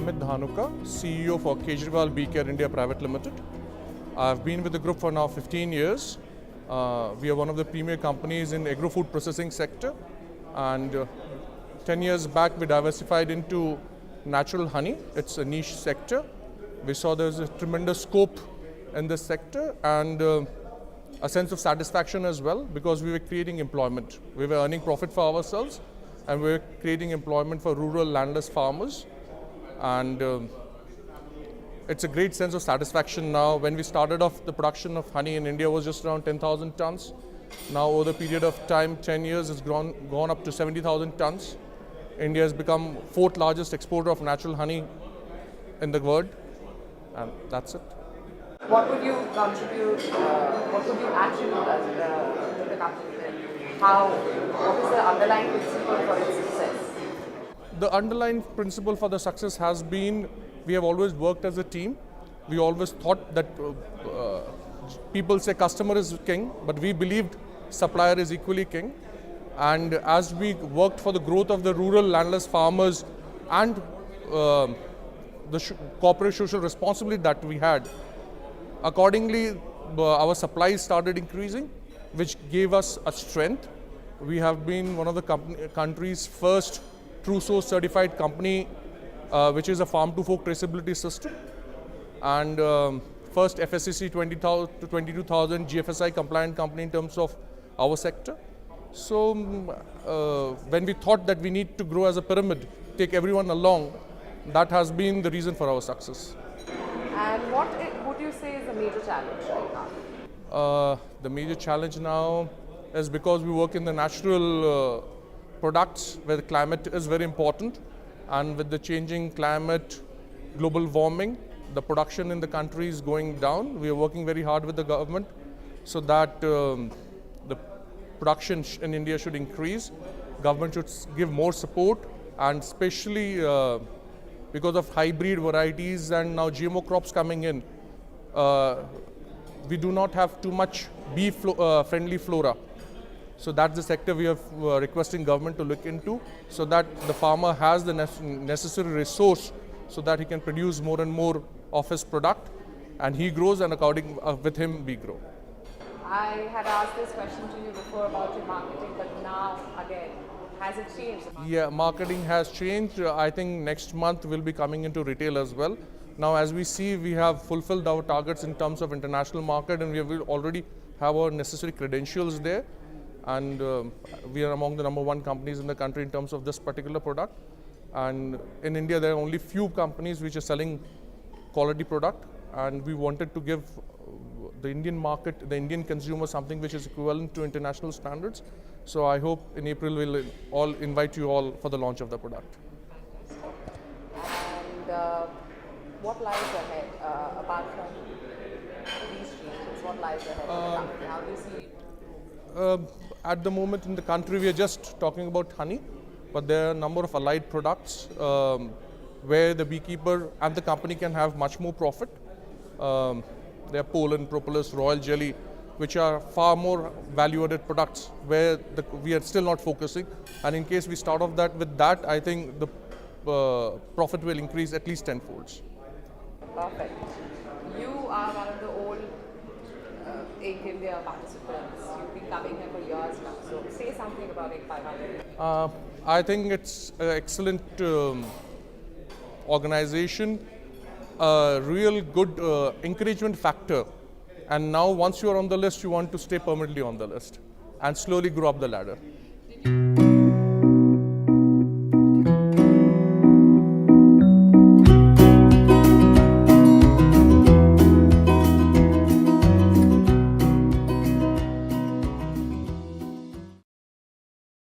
Amit Dhanuka, CEO for Kejriwal Bee Care India Private Limited. I've been with the group for now 15 years. We are one of the premier companies in agro-food processing sector, and 10 years back we diversified into natural honey. It's a niche sector. We saw there's a tremendous scope in this sector and a sense of satisfaction as well, because we were creating employment. We were earning profit for ourselves and we were creating employment for rural landless farmers. And it's a great sense of satisfaction now. When we started off, the production of honey in India was just around 10,000 tons. Now over the period of time, 10 years, it's gone up to 70,000 tons. India has become fourth largest exporter of natural honey in the world, and that's it. What would you contribute, what would you attribute as to the company? What is the underlying principle for its success? The underlying principle for the success has been, we have always worked as a team. We always thought that people say customer is king, but we believed supplier is equally king. And as we worked for the growth of the rural landless farmers and the corporate social responsibility that we had, accordingly our supplies started increasing, which gave us a strength. We have been one of the country's first True Source certified company, which is a farm to fork traceability system, and first FSCC 22,000 GFSI compliant company in terms of our sector. So when we thought that we need to grow as a pyramid, take everyone along, that has been the reason for our success. And what would you say is the major challenge right now? The major challenge now is because we work in the natural products where the climate is very important, and with the changing climate, global warming, the production in the country is going down. We are working very hard with the government so that the production in India should increase. Government should give more support, and especially because of hybrid varieties and now GMO crops coming in, we do not have too much bee friendly flora. So that's the sector we are requesting government to look into, so that the farmer has the necessary resource so that he can produce more and more of his product, and he grows, and according with him we grow. I had asked this question to you before about your marketing, but now again, has it changed? Yeah, marketing has changed. I think next month we'll be coming into retail as well. Now, as we see, we have fulfilled our targets in terms of international market, and we will already have our necessary credentials there. And we are among the #1 companies in the country in terms of this particular product. And in India, there are only few companies which are selling quality product, and we wanted to give the Indian market, the Indian consumer, something which is equivalent to international standards. So I hope in April we'll all invite you all for the launch of the product. And what lies ahead, apart from these changes? What lies ahead for the company? How do you see it? At the moment in the country, we are just talking about honey, but there are a number of allied products where the beekeeper and the company can have much more profit. There are pollen, propolis, royal jelly, which are far more value-added products where we are still not focusing. And in case we start off with that, I think the profit will increase at least tenfolds. Perfect. You are one of the old Egg India participants. You've been coming here for years now. So say something about Egg 500. I think it's an excellent organization, a real good encouragement factor. And now once you are on the list, you want to stay permanently on the list and slowly grow up the ladder.